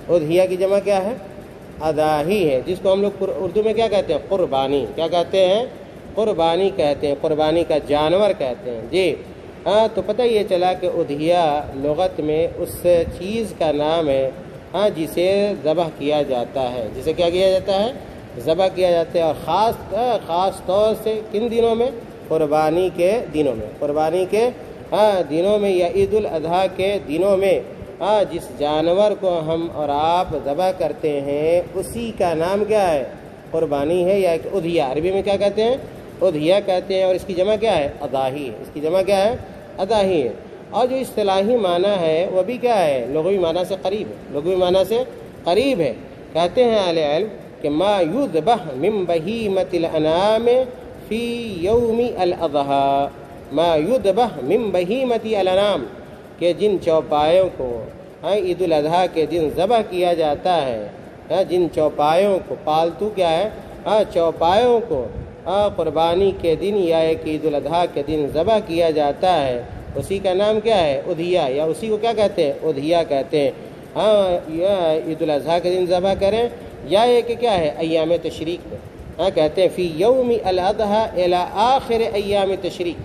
اضحیہ کی جمع کیا ہے؟ اضاحی ہے، جس کو ہم لوگ اردو میں کیا کہتے ہیں؟ قربانی۔ کیا کہتے ہیں؟ قربانی کہتے ہیں، قربانی کا جانور کہتے ہیں جی۔ تو پتہ یہ چلا کہ اضحیہ لغت میں اس چیز کا نام ہے جسے ذبح کیا جاتا ہے، جسے کیا کیا جاتا ہے؟ ذبح کیا جاتا ہے، اور خاص طور سے کن دنوں میں؟ قربانی کے دنوں میں، قربانی کے دنوں میں یا عید الاضحیٰ کے دنوں میں جس جانور کو ہم اور آپ ذبح کرتے ہیں اسی کا نام کیا ہے؟ قربانی ہے یا اضحیہ۔ عربی میں کیا کہتے ہیں؟ اضحیہ کہتے ہیں، اور اس کی جمع کیا ہے؟ اضاحی ہے۔ اس کی جمع کیا ہے؟ اضاحی ہے۔ اور جو اصطلاحی معنی ہے وہ بھی کیا ہے؟ لغوی معنی سے قریب ہے، لغوی معنی سے قریب ہے۔ کہتے ہیں اہل علم کہ ما یذبح من بہیمۃ الانعام فی یوم الاضحیٰ، ما یذبح من بہیمۃ الانعام، کہ جن چوپایوں کو عید الاضحیٰ کے دن ذبح کیا جاتا ہے، جن چوپایوں کو، پالتو کیا ہے؟ چوپایوں کو قربانی کے دن یا ایک عید الاضحیٰ کے دن ذبح کیا جاتا ہے، اسی کا نام کیا ہے؟ اضحیہ، یا اسی کو کیا کہتے ہیں؟ اضحیہ کہتے ہیں۔ یا عید الاضحیٰ کے دن ذبح کریں، یا ایک کیا ہے؟ ایام تشریق میں کہتے ہیں فی یوم الاضحیٰ الی آخر ایام تشریق،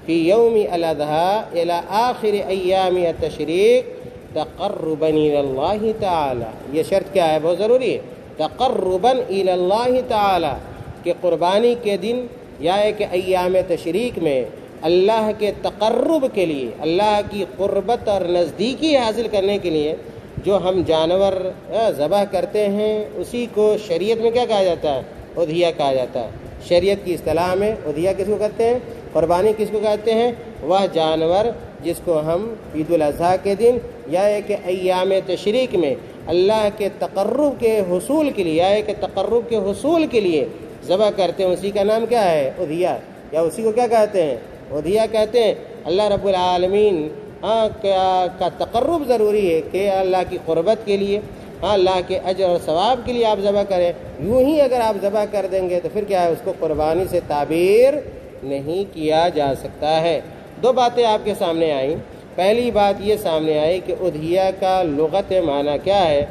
فی یوم الاضحیٰ الی آخر ایام التشریق تقربا الی اللہ تعالی۔ یہ شرط کیا ہے؟ بہت ضروری ہے، تقربا الی اللہ تعالی، کہ قربانی کے دن یا ایک ایام تشریق میں اللہ کے تقرب کے لیے، اللہ کی قربت اور نزدیکی حاصل کرنے کے لیے جو ہم جانور ذبح کرتے ہیں اسی کو شریعت میں کیا کہا جاتا ہے؟ اضحیہ کہا جاتا ہے۔ شریعت کی اصطلاح میں اضحیہ کس کو کہتے ہیں؟ قربانی کس کو کہتے ہیں؟ وہ جانور جس کو ہم عید الاضحیٰ کے دن یا ایک ایام تشریق میں اللہ کے تقرب کے حصول کے لیے یا ایک تقرب کے حصول کے لیے ذبح کرتے ہیں، اسی کا نام کیا ہے؟ اضحیہ، یا اسی کو کیا کہتے ہیں؟ اضحیہ کہتے ہیں۔ اللہ رب العالمین کا تقرب ضروری ہے کہ اللہ کی قربت کے لیے، اللہ کے اجر اور ثواب کے لیے آپ ذبح کریں۔ یوں ہی اگر آپ ذبح کر دیں گے تو پھر کیا ہے؟ اس کو قربانی سے تعبیر نہیں کیا جا سکتا ہے۔ دو باتیں آپ کے سامنے آئیں۔ پہلی بات یہ سامنے آئی کہ اضحیہ کا لغت معنی کیا ہے؟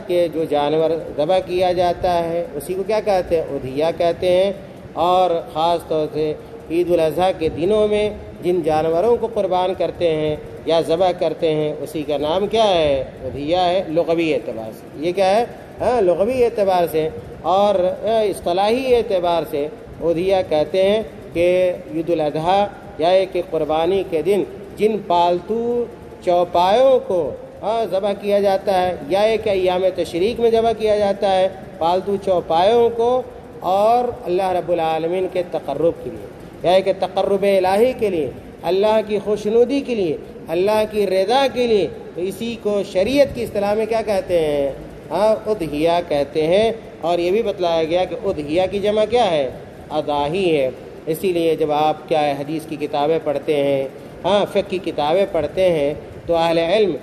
کہ جو جانور ذبح کیا جاتا ہے اسی کو کیا کہتے ہیں؟ اضحیہ کہتے ہیں۔ اور خاص طور سے عید الاضحیٰ کے دنوں میں جن جانوروں کو قربان کرتے ہیں یا ذبح کرتے ہیں اسی کا نام کیا ہے؟ اضحیہ ہے، لغوی اعتبار سے۔ یہ کیا ہے؟ لغوی اعتبار سے۔ اور اصطلاحی اعتبار سے اضحیہ کہتے ہیں کہ عید الاضحیٰ یا ایک قربانی کے دن جن پالتو چوپایوں کو ذبح کیا جاتا ہے یا ایک ایام تشریق میں ذبح کیا جاتا ہے، پالتو چوپایوں کو، اور اللہ رب العالمین کے تقرب کے لیے یا ایک تقرب الہی کے لیے، اللہ کی خوشنودی کے لیے، اللہ کی رضا کے لیے، تو اسی کو شریعت کی اصطلاح میں کیا کہتے ہیں؟ اضحیہ کہتے ہیں۔ اور یہ بھی بتلایا گیا کہ اضحیہ کی جمع کیا ہے؟ اضاحی ہے۔ اسی لیے جب آپ کیا ہے حدیث کی کتابیں پڑھتے ہیں، فقہ کی کتابیں پڑھتے ہیں، تو اہل علم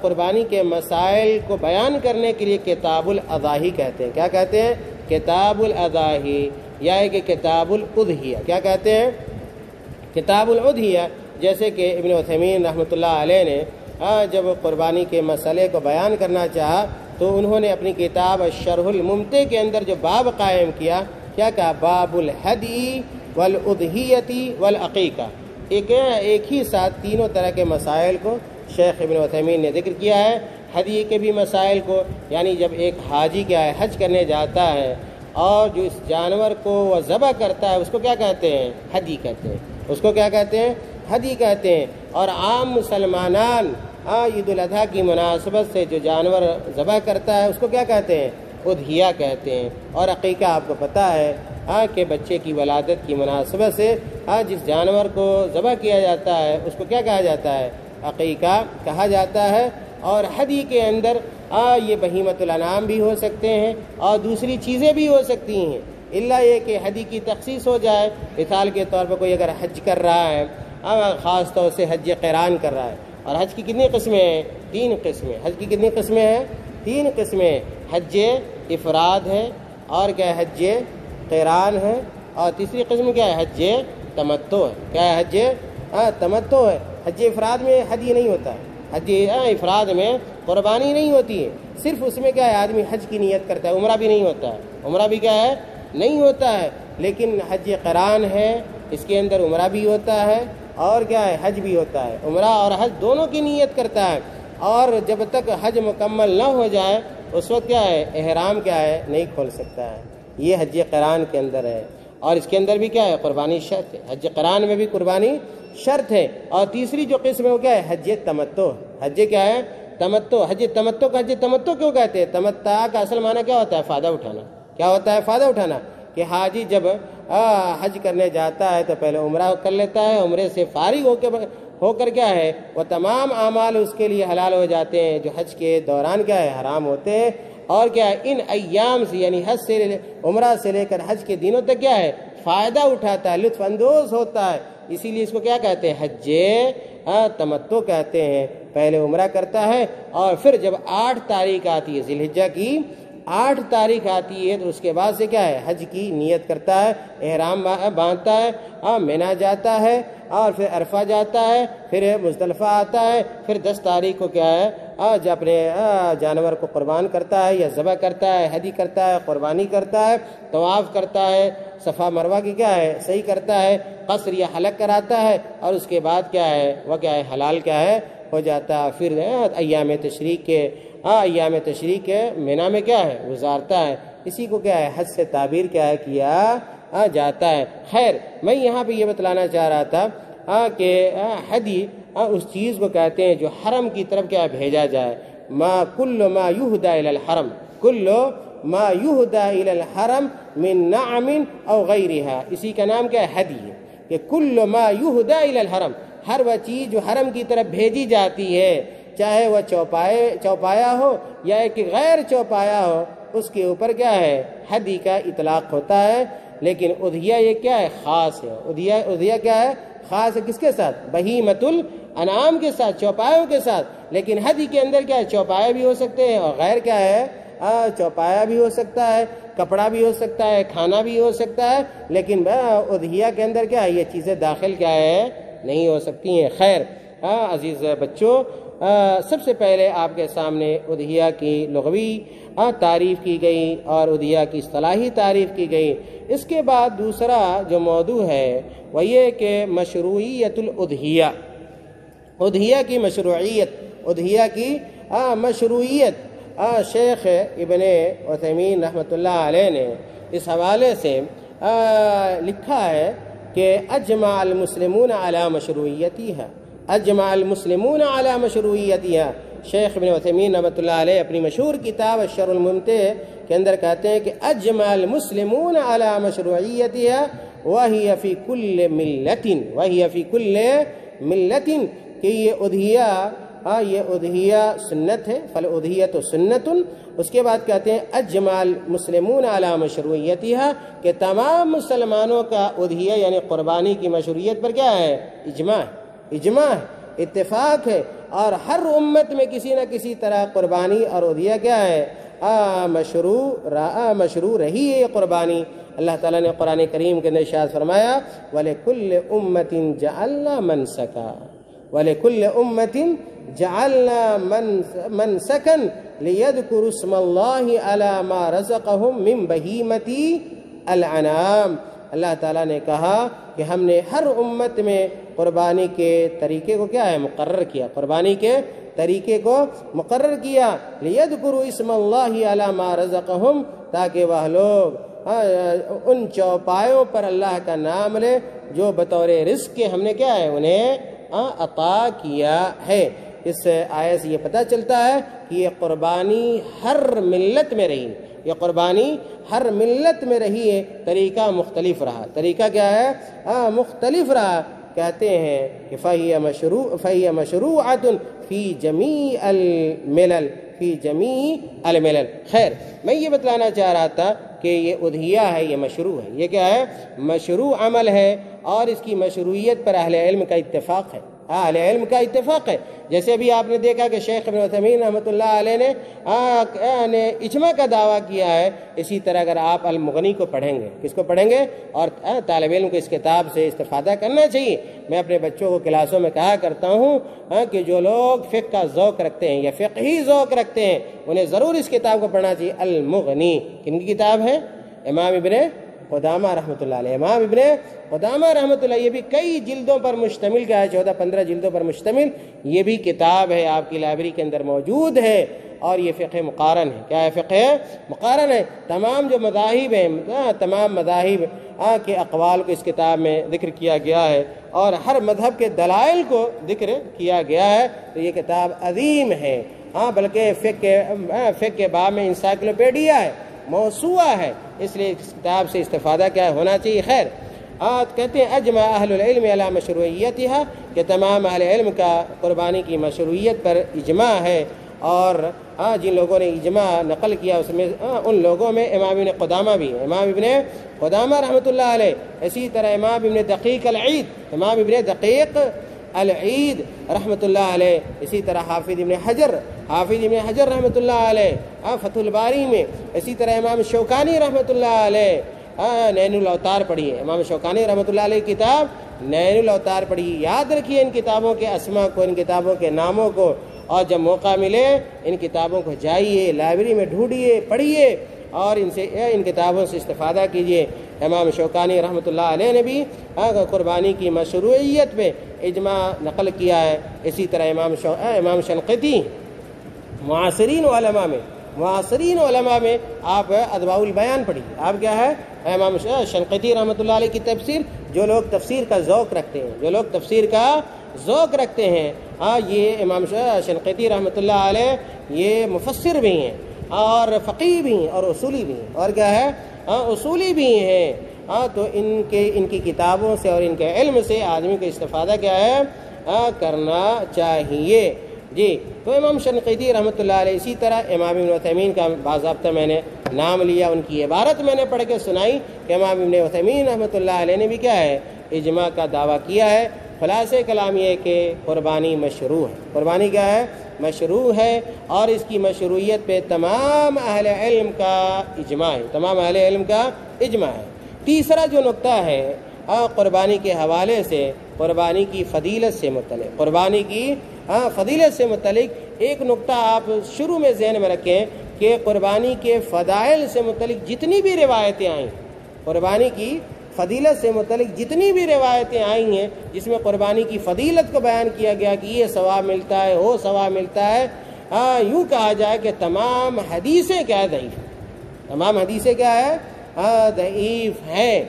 قربانی کے مسائل کو بیان کرنے کے لیے کتاب الاضاحی کہتے ہیں۔ کیا کہتے ہیں؟ کتاب الاضاحی یا کہ کتاب الاضحیہ۔ کیا کہتے ہیں؟ کتاب الاضحیہ۔ جیسے کہ ابن عثیمین رحمۃ اللہ علیہ نے جب قربانی کے مسئلے کو بیان کرنا چاہا تو انہوں نے اپنی کتاب الشرح الممتع کے اندر جو باب قائم کیا، کیا کہا؟ باب الہدی والاضحیۃ والعقیقہ۔ ایک ہی ساتھ تینوں طرح کے مسائل کو شیخ ابن عثیمین نے ذکر کیا ہے۔ ہدی کے بھی مسائل کو، یعنی جب ایک حاجی کیا ہے حج کرنے جاتا ہے اور جو اس جانور کو وہ ذبح کرتا ہے اس کو کیا کہتے ہیں؟ ہدی کہتے ہیں۔ اس کو کیا کہتے ہیں؟ ہدی کہتے ہیں۔ اور عام مسلمانان عید الاضحیٰ کی مناسبت سے جو جانور ذبح کرتا ہے اس کو کیا کہتے ہیں؟ اضحیہ کہتے ہیں۔ اور عقیقہ آپ کو پتہ ہے کہ بچے کی ولادت کی مناسبت سے جس جانور کو ذبح کیا جاتا ہے اس کو کیا کہا جاتا ہے؟ عقیقہ کہا جاتا ہے۔ اور ہدی کے اندر یہ بہیمۃ الانعام بھی ہو سکتے ہیں اور دوسری چیزیں بھی ہو سکتی ہیں، الا یہ کہ ہدی کی تخصیص ہو جائے۔ مثال کے طور پر کوئی اگر حج کر رہا ہے، خاص طور سے حج قران کر رہا ہے، اور حج کی کتنی قسمیں ہیں؟ 3 قسمیں۔ حج کی کتنی قسمیں ہیں؟ 3 قسمیں۔ حج افراد ہے، اور کیا ہے؟ حج قران ہے، اور تیسری قسم کیا ہے؟ حج تمتع ہے۔ کیا ہے؟ حج تمتع ہے۔ حج افراد میں ہدی نہیں ہوتا ہے، حج افراد میں قربانی نہیں ہوتی ہے، صرف اس میں کیا ہے آدمی حج کی نیت کرتا ہے، عمرہ بھی نہیں ہوتا ہے، عمرہ بھی کیا ہے نہیں ہوتا ہے، لیکن حج قران ہے، اس کے اندر عمرہ بھی ہوتا ہے اور کیا ہے حج بھی ہوتا ہے، عمرہ اور حج دونوں کی نیت کرتا ہے، اور جب تک حج مکمل نہ ہو جائے اس وقت کیا ہے احرام کیا ہے نہیں کھول سکتا ہے، یہ حج قران کے اندر ہے، اور اس کے اندر بھی کیا ہے قربانی شرط ہے، حج قران میں بھی قربانی شرط ہے، اور تیسری جو قسم ہے وہ کیا ہے حج تمتع، حج کیا ہے تمتع، حج تمتع کا حج تمتع کیوں کہتے ہیں؟ تمتع کا اصل معنی کیا ہوتا ہے؟ فائدہ اٹھانا، کیا ہوتا ہے فائدہ اٹھانا، کہ حاجی جب حج کرنے جاتا ہے تو پہلے عمرہ کر لیتا ہے، عمرے سے فارغ ہو کر کیا ہے وہ تمام اعمال اس کے لیے حلال ہو جاتے ہیں جو حج کے دوران کیا ہے حرام ہوتے ہیں، اور کیا ہے ان ایام سے یعنی حج سے عمرہ سے لے کر حج کے دنوں تک کیا ہے فائدہ اٹھاتا ہے، لطف اندوز ہوتا ہے، اسی لیے اس کو کیا کہتے ہیں حج تمتع کہتے ہیں، پہلے عمرہ کرتا ہے اور پھر جب 8 تاریخ آتی ہے ذی الحجہ کی 8 تاریخ آتی ہے تو اس کے بعد سے کیا ہے حج کی نیت کرتا ہے، احرام باندھتا ہے، مینا جاتا ہے اور پھر عرفہ جاتا ہے، پھر مزدلفہ آتا ہے، پھر 10 تاریخ کو کیا ہے جو اپنے جانور کو قربان کرتا ہے یا ذبح کرتا ہے، ہدی کرتا ہے، قربانی کرتا ہے، طواف کرتا ہے، صفا مروہ کی کیا ہے صحیح کرتا ہے، قصر یا حلق کراتا ہے، اور اس کے بعد کیا ہے وہ کیا ہے حلال کیا ہے ہو جاتا ہے، پھر ایام تشریق کے مینا میں کیا ہے گزارتا ہے، اسی کو کیا ہے حج سے تعبیر کیا ہے کیا جاتا ہے۔ خیر میں یہاں پہ یہ بتلانا چاہ رہا تھا کہ حدی اس چیز کو کہتے ہیں جو حرم کی طرف کیا بھیجا جائے، کل ما یہدا الی الحرم، کل ما یہدا الی الحرم من نعم او غیرها، اسی کا نام کیا ہے حدی ہے، کہ کل ما یہدا الی الحرم، ہر وہ چیز جو حرم کی طرف بھیجی جاتی ہے، چاہے وہ چوپایا ہو یا ایک غیر چوپایا ہو، اس کے اوپر کیا ہے حدی کا اطلاق ہوتا ہے، لیکن اضحیہ یہ کیا ہے خاص ہے، اضحیہ کیا ہے خاص ہے، کس کے ساتھ؟ بہیمۃ الانعام کے ساتھ، چوپایوں کے ساتھ، لیکن حدی کے اندر کیا ہے چوپایا بھی ہو سکتے ہیں اور غیر کیا ہے چوپایا بھی ہو سکتا ہے، کپڑا بھی ہو سکتا ہے، کھانا بھی ہو سکتا ہے، لیکن اضحیہ کے اندر کیا ہے یہ چیزیں داخل کیا ہے نہیں ہو سکتی ہیں۔ خیر عزیز بچوں، سب سے پہلے آپ کے سامنے اضحیہ کی لغوی تعریف کی گئی اور اضحیہ کی اصطلاحی تعریف کی گئی، اس کے بعد دوسرا جو موضوع ہے وہ یہ کہ مشروعیت الاضحیہ، اضحیہ کی مشروعیت، اضحیہ کی مشروعیت، شیخ ابن عثیمین رحمۃ اللہ علیہ نے اس حوالے سے لکھا ہے کہ اجمع المسلمون علی مشروعیتها، اجمع المسلمون علی مشروعیتها، شیخ ابن عثیمین رحمۃ اللہ علیہ اپنی مشہور کتاب الشرح الممتع کے اندر کہتے ہیں کہ اجمع المسلمون علی مشروعیتها وہی فی کل ملت، وہی فی کل ملت، کہ یہ اضحیہ سنت ہے، فالاضحیۃ سنت، اس کے بعد کہتے ہیں اجمع المسلمون علی مشروعیتها، کہ تمام مسلمانوں کا اضحیہ یعنی قربانی کی مشروعیت پر کیا ہے اجماع ہے، اتفاق ہے، اور ہر امت میں کسی نہ کسی طرح قربانی اور اضحیہ کیا ہے مشروع رہی ہے یہ قربانی۔ اللہ تعالیٰ نے قرآن کریم کے اندر ارشاد فرمایا وَلِكُلِّ أُمَّةٍ جَعَلْنَا مَنْسَكًا، وَلِكُلِّ أُمَّةٍ جَعَلْنَا مَنْسَكًا لِيَذْكُرُوا اسْمَ اللَّهِ عَلَى مَا رَزَقَهُم مِّن بَهِيمَةِ الْأَنْعَامِ، اللہ تعالیٰ نے کہا کہ ہم نے ہر امت میں قربانی کے طریقے کو کیا ہے مقرر کیا، قربانی کے طریقے کو مقرر کیا، لیذکروا اسم اللہ علی ما رزقہم، تاکہ وہ لوگ ان چوپایوں پر اللہ کا نام لے جو بطور رزق کے ہم نے کیا ہے انہیں عطا کیا ہے۔ اس آیت سے یہ پتہ چلتا ہے کہ یہ قربانی ہر ملت میں رہی، یہ قربانی ہر ملت میں رہی ہے، طریقہ مختلف رہا، طریقہ کیا ہے مختلف رہا۔ کہتے ہیں کہ فَهِيَ مَشْرُوعَةٌ فِي جَمِيعِ الْمِلَلِ، فی جمیع الملل۔ خیر میں یہ بتلانا چاہ رہا تھا کہ یہ اضحیہ ہے، یہ مشروع ہے، یہ کیا ہے مشروع عمل ہے، اور اس کی مشروعیت پر اہل علم کا اتفاق ہے، اہل علم کا اتفاق ہے۔ جیسے ابھی آپ نے دیکھا کہ شیخ ابن عثیمین رحمۃ اللہ علیہ نے اجماع کا دعویٰ کیا ہے، اسی طرح اگر آپ المغنی کو پڑھیں گے، کس کو پڑھیں گے، اور طالب علم کو اس کتاب سے استفادہ کرنا چاہیے۔ میں اپنے بچوں کو کلاسوں میں کہا کرتا ہوں کہ جو لوگ فقہ کا ذوق رکھتے ہیں یا فقہی ذوق رکھتے ہیں انہیں ضرور اس کتاب کو پڑھنا چاہیے۔ المغنی کن کی کتاب ہے؟ امام ابن قدامہ رحمۃ اللہ علیہ۔ امام ابن قدامہ رحمۃ اللہ، یہ بھی کئی جلدوں پر مشتمل کا ہے، 14-15 جلدوں پر مشتمل یہ بھی کتاب ہے، آپ کی لائبریری کے اندر موجود ہے، اور یہ فقہ مقارن ہے۔ کیا ہے؟ فقہ مقارن ہے۔ تمام جو مذاہب ہیں، تمام مذاہب کے اقوال کو اس کتاب میں ذکر کیا گیا ہے، اور ہر مذہب کے دلائل کو ذکر کیا گیا ہے۔ تو یہ کتاب عظیم ہے، بلکہ فقہ کے باب میں انسائکلوپیڈیا ہے، موسوعہ ہے، اس لیے اس کتاب سے استفادہ کیا ہونا چاہیے۔ خیر، کہتے ہیں اجمع اہل العلم علی مشروعیتها، کہ تمام اہل علم کا قربانی کی مشروعیت پر اجماع ہے، اور جن لوگوں نے اجماع نقل کیا اس میں ان لوگوں میں امام ابن قدامہ بھی ہیں، امام ابن قدامہ رحمۃ اللہ علیہ، اسی طرح امام ابن دقیق العید، امام ابن دقیق العید رحمۃ اللہ علیہ، اسی طرح حافظ ابن حجر رحمۃ اللہ علیہ فتح الباری میں، اسی طرح امام شوکانی رحمۃ اللہ علیہ نین الاوتار پڑھیے، امام شوکانی رحمۃ اللہ علیہ کتاب نین الاوتار پڑھیے۔ یاد رکھیے ان کتابوں کے اسماء کو، ان کتابوں کے ناموں کو، اور جب موقع ملے ان کتابوں کو جائیے، لائبریری میں ڈھونڈیے، پڑھیے، اور ان کتابوں سے استفادہ کیجیے۔ امام شوکانی رحمۃ اللہ علیہ نے بھی قربانی کی مشروعیت پہ اجماع نقل کیا ہے، اسی طرح امام شنقیطی معاصرین علماء میں آپ اضواء البیان پڑھیے۔ آپ کیا ہے؟ امام شنقیطی رحمۃ اللہ علیہ کی تفسیر، جو لوگ تفسیر کا ذوق رکھتے ہیں، یہ امام شنقیطی رحمۃ اللہ علیہ یہ مفسر بھی ہیں، اور فقیہ بھی ہیں، اور اصولی بھی ہیں، اور کیا ہے؟ اصولی بھی ہیں۔ تو ان کی کتابوں سے اور ان کے علم سے آدمی کو استفادہ کیا ہے؟ کرنا چاہیے۔ جی، تو امام شنقیطی رحمۃ اللہ علیہ، اسی طرح امام ابن عثیمین کا باضابطہ میں نے نام لیا، ان کی عبارت میں نے پڑھ کے سنائی کہ امام ابن عثیمین رحمۃ اللہ علیہ نے بھی کیا ہے؟ اجماع کا دعویٰ کیا ہے۔ خلاصہ کلام یہ کہ قربانی مشروع ہے، قربانی کیا ہے؟ مشروع ہے، اور اس کی مشروعیت پہ تمام اہل علم کا اجماع ہے، تیسرا جو نقطہ ہے قربانی کے حوالے سے، قربانی کی فضیلت سے متعلق ایک نقطہ آپ شروع میں ذہن میں رکھیں کہ قربانی کے فضائل سے متعلق جتنی بھی روایتیں آئیں، قربانی کی فضیلت سے متعلق جتنی بھی روایتیں آئی ہیں جس میں قربانی کی فضیلت کو بیان کیا گیا کہ یہ ثواب ملتا ہے، وہ ثواب ملتا ہے، یوں کہا جائے کہ تمام حدیثیں کیا ہے؟ ضعیف، تمام حدیثیں کیا ہے؟ ضعیف ہیں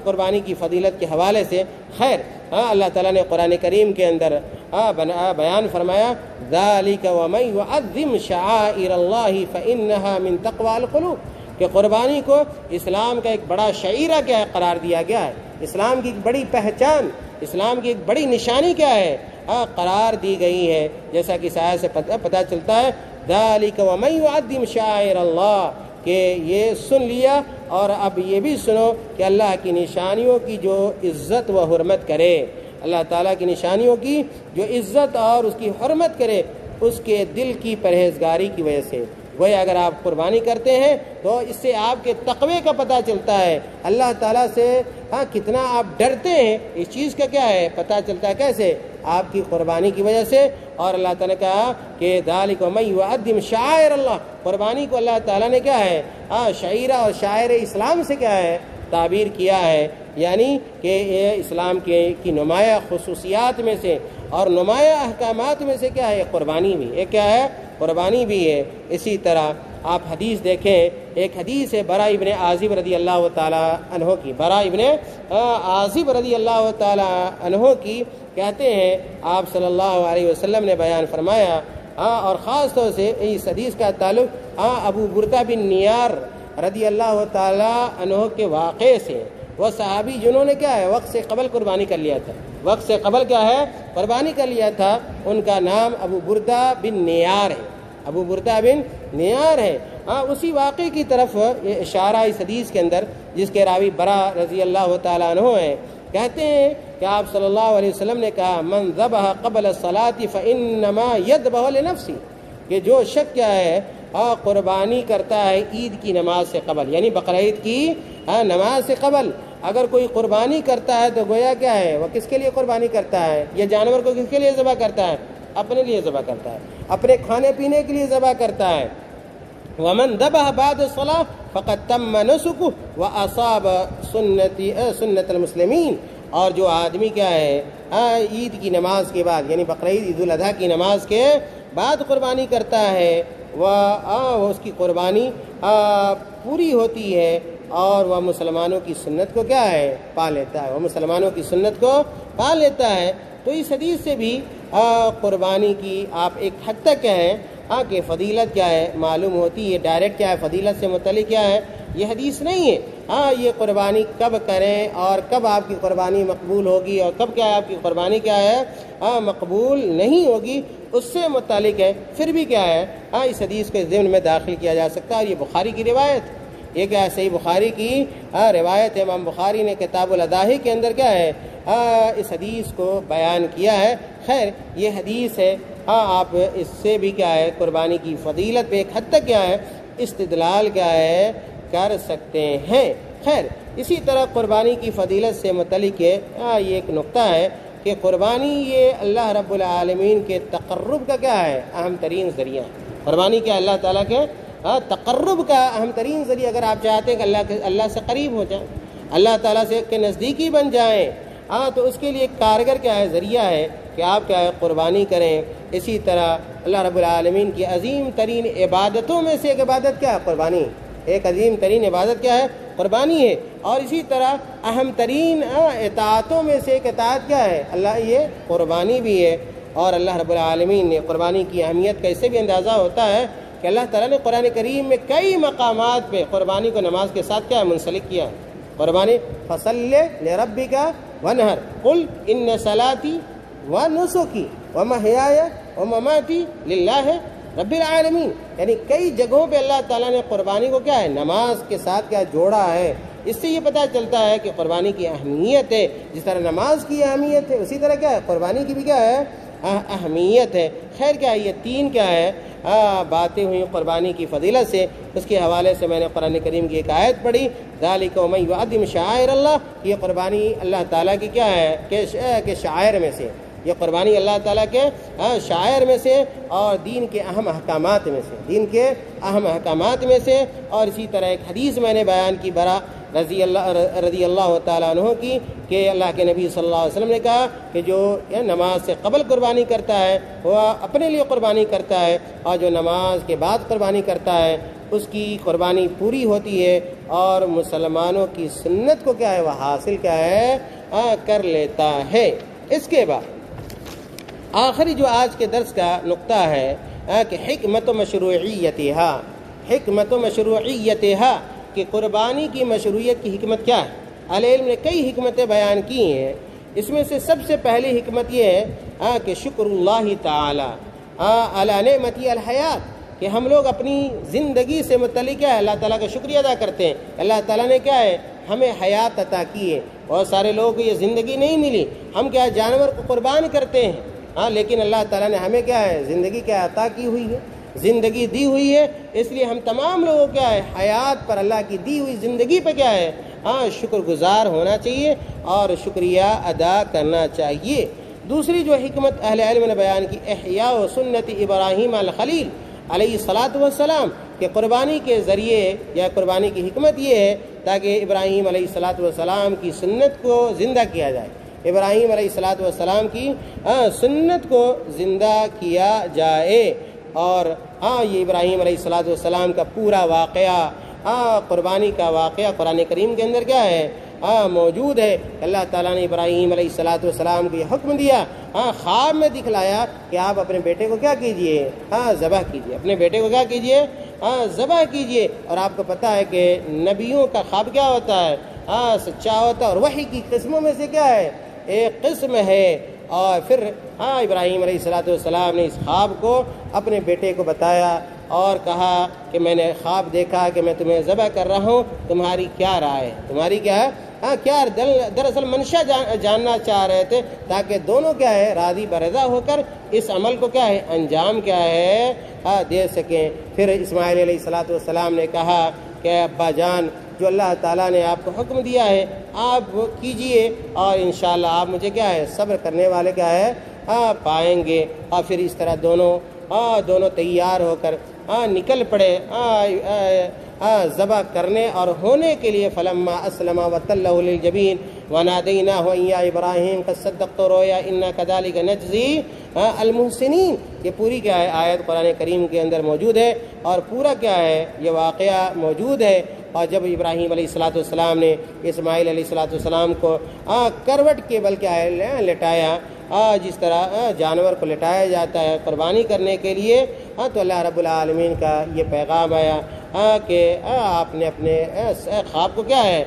قربانی کی فضیلت کے حوالے سے۔ خیر، اللہ تعالیٰ نے قرآن کریم کے اندر بیان فرمایا ذَلِكَ وَمَن يُعَظِّمْ شَعَائِرَ اللَّهِ فَإِنَّهَا مِن تَقْوَى الْقُلُوبِ، کہ قربانی کو اسلام کا ایک بڑا شعیرہ کیا ہے؟ قرار دیا گیا ہے، اسلام کی ایک بڑی پہچان، اسلام کی ایک بڑی نشانی کیا ہے؟ قرار دی گئی ہے، جیسا کہ اس آیت سے پتہ چلتا ہے ذَلِكَ وَمَن يُعَظِّمْ شَعَائِرَ اللَّهِ، کہ یہ سن لیا، اور اب یہ بھی سنو کہ اللہ کی نشانیوں کی جو عزت و حرمت کرے، اللہ تعالیٰ کی نشانیوں کی جو عزت اور اس کی حرمت کرے، اس کے دل کی پرہیزگاری کی وجہ سے۔ وہی اگر آپ قربانی کرتے ہیں تو اس سے آپ کے تقوی کا پتہ چلتا ہے، اللہ تعالیٰ سے کتنا آپ ڈرتے ہیں، اس چیز کا کیا ہے؟ پتہ چلتا ہے۔ کیسے؟ آپ کی قربانی کی وجہ سے۔ اور اللہ تعالیٰ نے کہا کہ ذَلِكَ وَمَن يُعَظِّمْ شَعَائِرَ اللَّهِ، قربانی کو اللہ تعالیٰ نے کیا ہے؟ شعیرہ اور شاعر اسلام سے کیا ہے؟ تعبیر کیا ہے، یعنی کہ یہ اسلام کی نمایاں خصوصیات میں سے اور نمایاں احکامات میں سے کیا ہے؟ قربانی بھی ہے۔ کیا ہے؟ قربانی بھی ہے۔ اسی طرح آپ حدیث دیکھیں، ایک حدیث ہے براء ابن عازب رضی اللہ تعالی عنہ کی، براء ابن عازب رضی اللہ تعالی عنہ کی، کہتے ہیں آپ صلی اللہ علیہ وسلم نے بیان فرمایا، اور خاص طور سے اس حدیث کا تعلق ابو بردہ بن نیار رضی اللہ تعالی عنہ کے واقعے سے۔ وہ صحابی جنہوں نے کیا ہے؟ وقت سے قبل قربانی کر لیا تھا، وقت سے قبل کیا ہے؟ قربانی کر لیا تھا۔ ان کا نام ابو بردہ بن نیار ہے، ابو بردہ بن نیار ہے۔ اسی واقعے کی طرف یہ اشارہ اس حدیث کے اندر، جس کے راوی برا رضی اللہ تعالیٰ عنہ ہیں۔ کہتے ہیں کہ آپ صلی اللہ علیہ وسلم نے کہا من ذبح قبل الصلاۃ فانما یذبح لنفسہ، کہ جو شخص کیا ہے قربانی کرتا ہے عید کی نماز سے قبل، یعنی بقرعید کی نماز سے قبل اگر کوئی قربانی کرتا ہے تو گویا کیا ہے وہ کس کے لیے قربانی کرتا ہے؟ یہ جانور کو کس کے لیے ذبح کرتا ہے؟ اپنے لیے ذبح کرتا ہے، اپنے کھانے پینے کے لیے ذبح کرتا ہے۔ ومن ذبح بعد الصلاۃ فقد تم نسکہ واصاب سنت المسلمین، اور جو آدمی کیا ہے عید کی نماز کے بعد یعنی بقرعید عید الاضحیٰ کی نماز کے بعد قربانی کرتا ہے وہ اس کی قربانی پوری ہوتی ہے اور وہ مسلمانوں کی سنت کو کیا ہے پا لیتا ہے، وہ مسلمانوں کی سنت کو پا لیتا ہے۔ تو اس حدیث سے بھی قربانی کی آپ ایک حد تک کیا ہے کہ فضیلت کیا ہے معلوم ہوتی ہے، ڈائریکٹ کیا ہے فضیلت سے متعلق کیا ہے یہ حدیث نہیں ہے۔ یہ قربانی کب کریں اور کب آپ کی قربانی مقبول ہوگی اور کب کیا ہے آپ کی قربانی کیا ہے مقبول نہیں ہوگی، اس سے متعلق ہے۔ پھر بھی کیا ہے اس حدیث کو ضمن میں داخل کیا جا سکتا ہے، اور یہ بخاری کی روایت، یہ کیا ہے صحیح بخاری کی روایت ہے۔ امام بخاری نے کتاب الاضاحی کے اندر کیا ہے اس حدیث کو بیان کیا ہے۔ خیر یہ حدیث ہے، آپ اس سے بھی کیا ہے قربانی کی فضیلت پہ ایک حد تک کیا ہے استدلال کیا ہے کر سکتے ہیں۔ خیر اسی طرح قربانی کی فضیلت سے متعلق ہے یہ ایک نقطہ ہے کہ قربانی یہ اللہ رب العالمین کے تقرب کا کیا ہے اہم ترین ذریعہ ہے۔ قربانی کیا اللہ تعالیٰ کے تقرب کا اہم ترین ذریعہ، اگر آپ چاہتے ہیں کہ اللہ سے قریب ہو جائیں، اللہ تعالیٰ سے کے نزدیکی بن جائیں، تو اس کے لیے ایک کارگر کیا ہے ذریعہ ہے کہ آپ کیا ہے قربانی کریں۔ اسی طرح اللہ رب العالمین کی عظیم ترین عبادتوں میں سے ایک عبادت کیا ہے قربانی، ایک عظیم ترین عبادت کیا ہے قربانی ہے، اور اسی طرح اہم ترین اطاعتوں میں سے ایک اطاعت کیا ہے اللہ یہ قربانی بھی ہے۔ اور اللہ رب العالمین نے قربانی کی اہمیت کا اس سے بھی اندازہ ہوتا ہے کہ اللہ تعالیٰ نے قرآن کریم میں کئی مقامات پہ قربانی کو نماز کے ساتھ کیا ہے منسلک کیا۔ قربانی فصل لربک وانحر قل ان صلاتی ونسکی ومحیای ومماتی للہ رب العالمین، یعنی کئی جگہوں پہ اللہ تعالیٰ نے قربانی کو کیا ہے نماز کے ساتھ کیا جوڑا ہے۔ اس سے یہ پتہ چلتا ہے کہ قربانی کی اہمیت ہے، جس طرح نماز کی اہمیت ہے اسی طرح کیا ہے قربانی کی بھی کیا ہے اہمیت ہے۔ خیر کیا ہے یہ تین کیا ہے باتیں ہوئیں قربانی کی فضیلت سے۔ اس کے حوالے سے میں نے قرآن کریم کی ایک آیت پڑھی ذالک ومن یعظم شعائر اللہ، یہ قربانی اللہ تعالیٰ کی کیا ہے کہ شعائر میں سے، یہ قربانی اللہ تعالیٰ کے شعائر میں سے اور دین کے اہم احکامات میں سے، دین کے اہم احکامات میں سے۔ اور اسی طرح ایک حدیث میں نے بیان کی برا رضی اللہ تعالیٰ عنہ کی کہ اللہ کے نبی صلی اللہ علیہ وسلم نے کہا کہ جو نماز سے قبل قربانی کرتا ہے وہ اپنے لیے قربانی کرتا ہے، اور جو نماز کے بعد قربانی کرتا ہے اس کی قربانی پوری ہوتی ہے اور مسلمانوں کی سنت کو کیا ہے وہ حاصل کیا ہے کر لیتا ہے۔ اس کے بعد آخری جو آج کے درس کا نقطہ ہے کہ حکمت و مشروعیتہا، حکمت و مشروعیتہا، کہ قربانی کی مشروعیت کی حکمت کیا ہے۔ اہل علم نے کئی حکمتیں بیان کی ہیں، اس میں سے سب سے پہلی حکمت یہ ہے کہ شکر اللہ تعالی علی نعمت الحیات، کہ ہم لوگ اپنی زندگی سے متعلق کیا ہے اللہ تعالیٰ کا شکریہ ادا کرتے ہیں۔ اللہ تعالیٰ نے کیا ہے ہمیں حیات عطا کی ہے، بہت سارے لوگوں کو یہ زندگی نہیں ملی، ہم کیا جانور کو قربان کرتے ہیں، لیکن اللہ تعالیٰ نے ہمیں کیا ہے زندگی کیا عطا کی ہوئی ہے، زندگی دی ہوئی ہے۔ اس لیے ہم تمام لوگوں کیا ہے حیات پر اللہ کی دی ہوئی زندگی پہ کیا ہے شکر گزار ہونا چاہیے اور شکریہ ادا کرنا چاہیے۔ دوسری جو حکمت اہل علم نے بیان کی احیاء و سنت ابراہیم الخلیل علیہ الصلاۃ والسلام، کہ قربانی کے ذریعے یا قربانی کی حکمت یہ ہے تاکہ ابراہیم علیہ الصلاۃ والسلام کی سنت کو زندہ کیا جائے، ابراہیم علیہ الصلاۃ والسلام کی سنت کو زندہ کیا جائے۔ اور یہ ابراہیم علیہ الصلاۃ والسلام کا پورا واقعہ قربانی کا واقعہ قرآن کریم کے اندر کیا ہے موجود ہے۔ اللہ تعالیٰ نے ابراہیم علیہ الصلاۃ والسلام کو یہ حکم دیا، خواب میں دکھلایا کہ آپ اپنے بیٹے کو کیا کیجئے ذبح کیجئے، اپنے بیٹے کو کیا کیجئے ذبح کیجئے۔ اور آپ کو پتہ ہے کہ نبیوں کا خواب کیا ہوتا ہے سچا ہوتا ہے، اور وحی کی قسموں میں سے کیا ہے ایک قسم ہے۔ اور پھر ابراہیم علیہ الصلاۃ والسلام نے اس خواب کو اپنے بیٹے کو بتایا اور کہا کہ میں نے خواب دیکھا کہ میں تمہیں ذبح کر رہا ہوں، تمہاری کیا رائے ہے، تمہاری کیا ہے کیا دراصل منشا جاننا چاہ رہے تھے تاکہ دونوں کیا ہے راضی برضا ہو کر اس عمل کو کیا ہے انجام کیا ہے دے سکیں۔ پھر اسماعیل علیہ الصلوۃ والسلام نے کہا کہ ابا جان جو اللہ تعالیٰ نے آپ کو حکم دیا ہے آپ وہ کیجئے اور انشاءاللہ آپ مجھے کیا ہے صبر کرنے والے کیا ہے پائیں گے۔ اور پھر اس طرح دونوں تیار ہو کر نکل پڑے ذبح کرنے اور ہونے کے لیے۔ فلما اسلم وتلہ للجبین ونادیناہ ان یا ابراہیم قد صدقت الرؤیا انا کذلک نجزی المحسنین۔ یہ پوری کیا ہے آیت قرآن کریم کے اندر موجود ہے اور پورا کیا ہے یہ واقعہ موجود ہے۔ اور جب ابراہیم علیہ الصلوۃ والسلام نے اسماعیل علیہ الصلوۃ والسلام کو کروٹ کے بل کیا ہے لٹایا، جس طرح جانور کو لٹایا جاتا ہے قربانی کرنے کے لیے، تو اللہ رب العالمین کا یہ پیغام آیا کہ آپ نے اپنے خواب کو کیا ہے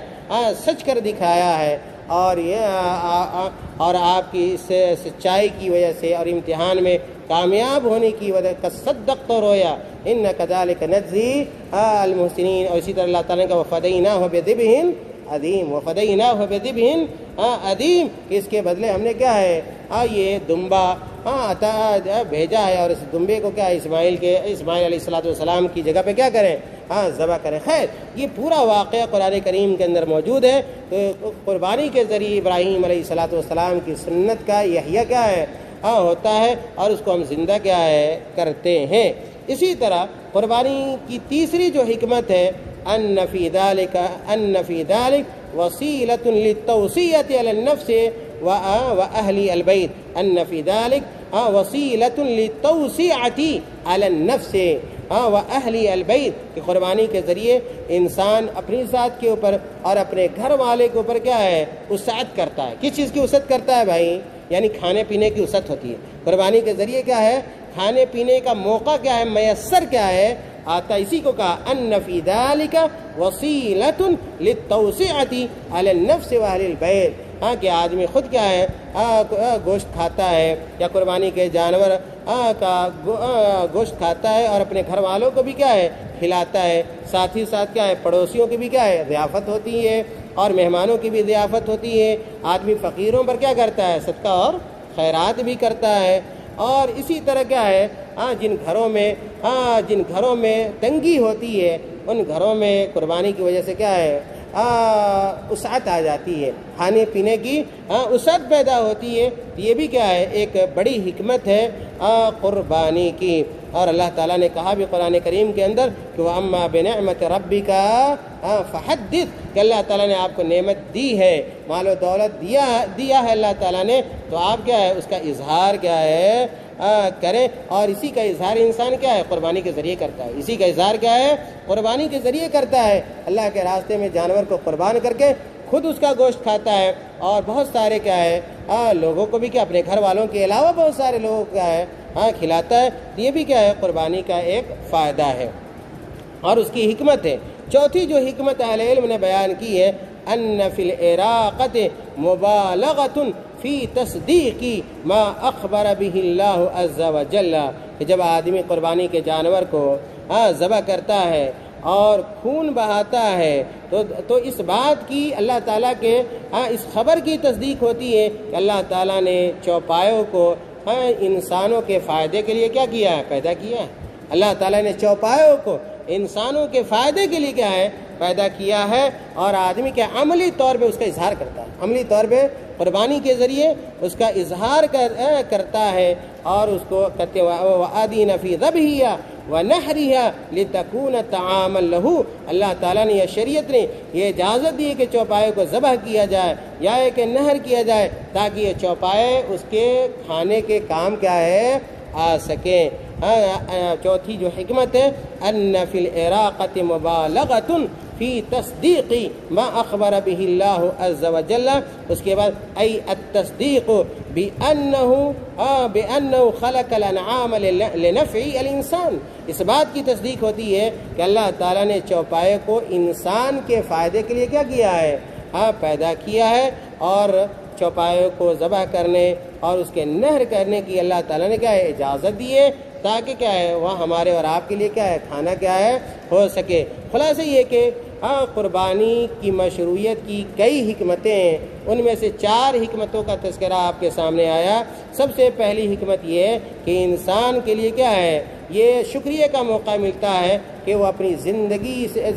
سچ کر دکھایا ہے، اور آپ کی اس سچائی کی وجہ سے اور امتحان میں کامیاب ہونے کی وجہ کا صدقت الرؤیا ان کذالک نجزی المحسنین۔ اور اسی طرح اللہ تعالیٰ کا وفدیناہ بذبح عظیم، وفدیناہ بذبح عظیم، اس کے بدلے ہم نے کیا ہے یہ دمبا بھیجا ہے، اور اس دمبے کو کیا اسماعیل علیہ الصلوۃ والسلام کی جگہ پہ کیا کریں ذبح کریں۔ خیر یہ پورا واقعہ قرآن کریم کے اندر موجود ہے۔ قربانی کے ذریعے ابراہیم علیہ الصلوۃ والسلام کی سنت کا احیاء کیا ہے ہوتا ہے اور اس کو ہم زندہ کیا ہے کرتے ہیں۔ اسی طرح قربانی کی تیسری جو حکمت ہے ان فی ذلک وسیلۃ للتوصیۃ علی النفس واہل البیت، ان فی ذلک وسیلۃ للتوصیۃ علی النفس واہل البیت، کہ قربانی کے ذریعے انسان اپنی ذات کے اوپر اور اپنے گھر والے کے اوپر کیا ہے وسعت کرتا ہے۔ کس چیز کی وسعت کرتا ہے بھائی؟ یعنی کھانے پینے کی وسعت ہوتی ہے۔ قربانی کے ذریعے کیا ہے کھانے پینے کا موقع کیا ہے میسر کیا ہے آتا، اسی کو کہا ان فی ذلک وسیلۃ للتوسعۃ علی النفس واہل البیت، کہ آدمی خود کیا ہے گوشت کھاتا ہے یا قربانی کے جانور کا گوشت کھاتا ہے اور اپنے گھر والوں کو بھی کیا ہے کھلاتا ہے، ساتھ ہی ساتھ کیا ہے پڑوسیوں کی بھی کیا ہے ضیافت ہوتی ہے اور مہمانوں کی بھی ضیافت ہوتی ہے۔ آدمی فقیروں پر کیا کرتا ہے صدقہ اور خیرات بھی کرتا ہے۔ اور اسی طرح کیا ہے جن گھروں میں تنگی ہوتی ہے ان گھروں میں قربانی کی وجہ سے کیا ہے وسعت آ جاتی ہے، کھانے پینے کی وسعت پیدا ہوتی ہے۔ یہ بھی کیا ہے ایک بڑی حکمت ہے قربانی کی۔ اور اللہ تعالیٰ نے کہا بھی قرآن کریم کے اندر کہ وَأَمَّا بِنِعْمَةِ رَبِّكَ فَحَدِّثْ، کہ اللہ تعالیٰ نے آپ کو نعمت دی ہے، مال و دولت دیا ہے اللہ تعالیٰ نے، تو آپ کیا ہے اس کا اظہار کیا ہے کریں۔ اور اسی کا اظہار انسان کیا ہے قربانی کے ذریعے کرتا ہے، اسی کا اظہار کیا ہے قربانی کے ذریعے کرتا ہے۔ اللہ کے راستے میں جانور کو قربان کر کے خود اس کا گوشت کھاتا ہے اور بہت سارے کیا ہے لوگوں کو بھی کیا اپنے گھر والوں کے علاوہ بہت سارے لوگوں کو کیا ہے کھلاتا ہے۔ یہ بھی کیا ہے قربانی کا ایک فائدہ ہے اور اس کی حکمت ہے۔ چوتھی جو حکمت اہل علم نے بیان کی ہے ان فی العراقۃ مبالغۃ فی تصدیق ما اخبر به اللہ عز وجل، کہ جب آدمی قربانی کے جانور کو ذبح کرتا ہے اور خون بہاتا ہے تو اس بات کی اللہ تعالیٰ کے اس خبر کی تصدیق ہوتی ہے کہ اللہ تعالیٰ نے چوپایوں کو انسانوں کے فائدے کے لیے کیا کیا ہے پیدا کیا ہے۔ اللہ تعالیٰ نے چوپایوں کو انسانوں کے فائدے کے لیے کیا ہے پیدا کیا ہے، اور آدمی کے عملی طور پہ اس کا اظہار کرتا ہے، عملی طور پہ قربانی کے ذریعے اس کا اظہار کرتا ہے اور اس کو کہتے وَآدِينَ فِي ذَبْحِهَا وَنَحْرِهَا لِتَكُونَ طَعَامًا لَهُ، اللہ تعالیٰ نے یا شریعت نے یہ اجازت دی کہ چوپائے کو ذبح کیا جائے یا کہ نہر کیا جائے تاکہ یہ چوپائے اس کے کھانے کے کام کیا ہے آ سکیں۔ چوتھی جو حکمت ہے ان فی العراقۃ مبالغۃ فی تصدیق ما اخبر به اللہ عز وجل، اس کے بعد ای التصدیق بأنه خلق الانعام لنفع الانسان، اس بات کی تصدیق ہوتی ہے کہ اللہ تعالیٰ نے چوپائے کو انسان کے فائدے کے لیے کیا کیا ہے پیدا کیا ہے، اور چوپایوں کو ذبح کرنے اور اس کے نہر کرنے کی اللہ تعالیٰ نے کیا ہے اجازت دی ہے تاکہ کیا ہے وہ ہمارے اور آپ کے لیے کیا ہے کھانا کیا ہے ہو سکے۔ خلاصہ یہ کہ قربانی کی مشروعیت کی کئی حکمتیں ہیں، ان میں سے 4 حکمتوں کا تذکرہ آپ کے سامنے آیا۔ سب سے پہلی حکمت یہ ہے کہ انسان کے لیے کیا ہے یہ شکریہ کا موقع ملتا ہے کہ وہ اپنی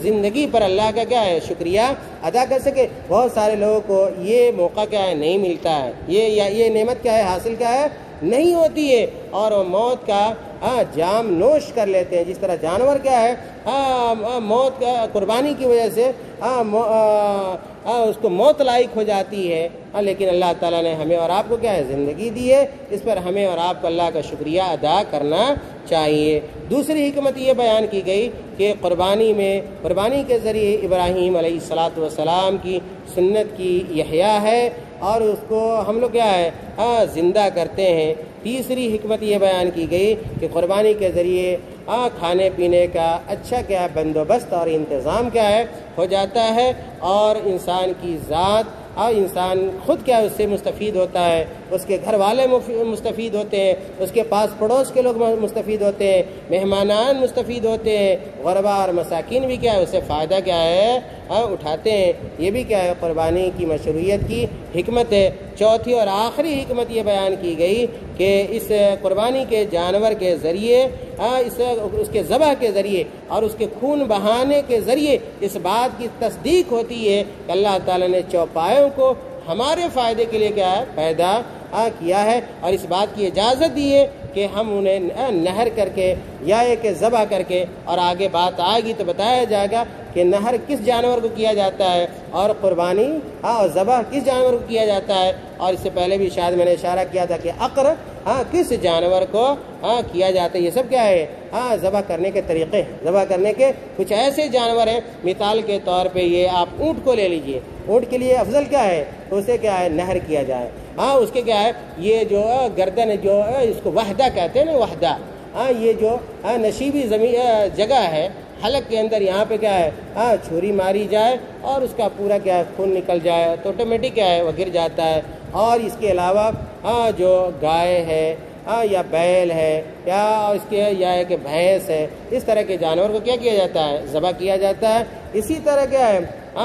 زندگی پر اللہ کا کیا ہے شکریہ ادا کر سکے۔ بہت سارے لوگوں کو یہ موقع کیا ہے نہیں ملتا ہے، یہ نعمت کیا ہے حاصل کیا ہے نہیں ہوتی ہے، اور وہ موت کا جام نوش کر لیتے ہیں۔ جس طرح جانور کیا ہے موت کا قربانی کی وجہ سے اس کو موت لائق ہو جاتی ہے، لیکن اللہ تعالیٰ نے ہمیں اور آپ کو کیا ہے زندگی دی ہے، اس پر ہمیں اور آپ کو اللہ کا شکریہ ادا کرنا چاہیے۔ دوسری حکمت یہ بیان کی گئی کہ قربانی کے ذریعے ابراہیم علیہ السلام کی سنت کی احیاء ہے اور اس کو ہم لوگ کیا ہے زندہ کرتے ہیں۔ تیسری حکمت یہ بیان کی گئی کہ قربانی کے ذریعے کھانے پینے کا اچھا کیا بندوبست اور انتظام کیا ہے ہو جاتا ہے، اور انسان کی ذات اور انسان خود کیا اس سے مستفید ہوتا ہے، اس کے گھر والے مستفید ہوتے ہیں، اس کے پاس پڑوس کے لوگ مستفید ہوتے ہیں، مہمانان مستفید ہوتے ہیں، غربا اور مساکین بھی کیا ہے اس سے فائدہ کیا ہے اٹھاتے ہیں۔ یہ بھی کیا ہے قربانی کی مشروعیت کی حکمت ہے۔ چوتھی اور آخری حکمت یہ بیان کی گئی کہ اس قربانی کے جانور کے ذریعے اس کے ذبح کے ذریعے اور اس کے خون بہانے کے ذریعے اس بات کی تصدیق ہوتی ہے کہ اللہ تعالیٰ نے چوپایوں کو ہمارے فائدے کے لیے کیا ہے پیدا کیا ہے، اور اس بات کی اجازت دی ہے کہ ہم انہیں نہر کر کے یا ایک ذبح کر کے، اور آگے بات آئے گی تو بتایا جائے گا کہ نہر کس جانور کو کیا جاتا ہے اور قربانی اور ذبح کس جانور کو کیا جاتا ہے، اور اس سے پہلے بھی شاید میں نے اشارہ کیا تھا کہ عقر کس جانور کو کیا جاتا ہے۔ یہ سب کیا ہے ذبح کرنے کے طریقے، ذبح کرنے کے کچھ ایسے جانور ہیں، مثال کے طور پہ یہ آپ اونٹ کو لے لیجئے، اونٹ کے لیے افضل کیا ہے اسے کیا ہے نہر کیا جائے، اس کے کیا ہے یہ جو گردن جو اس کو وحدہ کہتے ہیں نا، وحدہ یہ جو نشیبی جگہ ہے حلق کے اندر، یہاں پہ کیا ہے چھری ماری جائے اور اس کا پورا کیا ہے خون نکل جائے تو آٹومیٹک کیا ہے وہ گر جاتا ہے۔ اور اس کے علاوہ جو گائے ہے یا بیل ہے یا ایک بھینس ہے، اس طرح کے جانور کو کیا کیا جاتا ہے ذبح کیا جاتا ہے۔ اسی طرح کیا ہے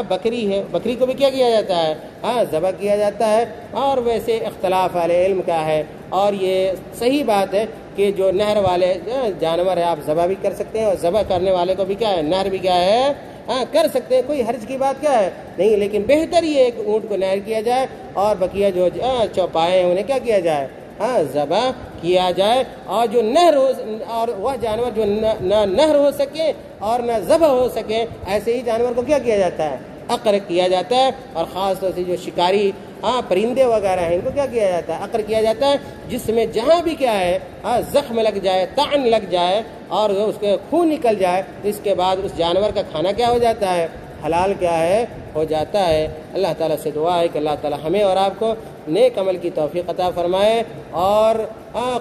بکری ہے، بکری کو بھی کیا کیا جاتا ہے ذبح کیا جاتا ہے۔ اور ویسے اختلاف والے علم کا ہے، اور یہ صحیح بات ہے کہ جو نہر والے جانور ہے آپ ذبح بھی کر سکتے ہیں، اور ذبح کرنے والے کو بھی کیا ہے نہر بھی کیا ہے کر سکتے ہیں، کوئی حرج کی بات کیا ہے نہیں، لیکن بہتر یہ ہے کہ اونٹ کو نہر کیا جائے اور بقیہ جو چوپائے ہیں انہیں کیا کیا جائے ذبح کیا جائے، اور جو نہر ہو اور وہ جانور جو نہ نہر ہو سکے اور نہ ذبح ہو سکے، ایسے ہی جانور کو کیا کیا جاتا ہے عقر کیا جاتا ہے۔ اور خاص طور سے جو شکاری پرندے وغیرہ ہیں ان کو کیا کیا جاتا ہے عقر کیا جاتا ہے، جس میں جہاں بھی کیا ہے زخم لگ جائے، طعن لگ جائے اور اس کے خون نکل جائے، اس کے بعد اس جانور کا کھانا کیا ہو جاتا ہے حلال کیا ہے ہو جاتا ہے۔ اللہ تعالیٰ سے دعا ہے کہ اللہ تعالیٰ ہمیں اور آپ کو نیک عمل کی توفیق عطا فرمائے، اور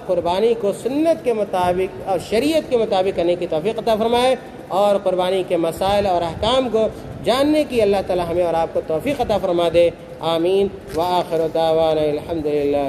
قربانی کو سنت کے مطابق اور شریعت کے مطابق کرنے کی توفیق عطا فرمائے، اور قربانی کے مسائل اور احکام کو جاننے کی اللہ تعالیٰ ہمیں اور آپ کو توفیق عطا فرما دے۔ آمین۔ وآخر دعوانا الحمدللہ۔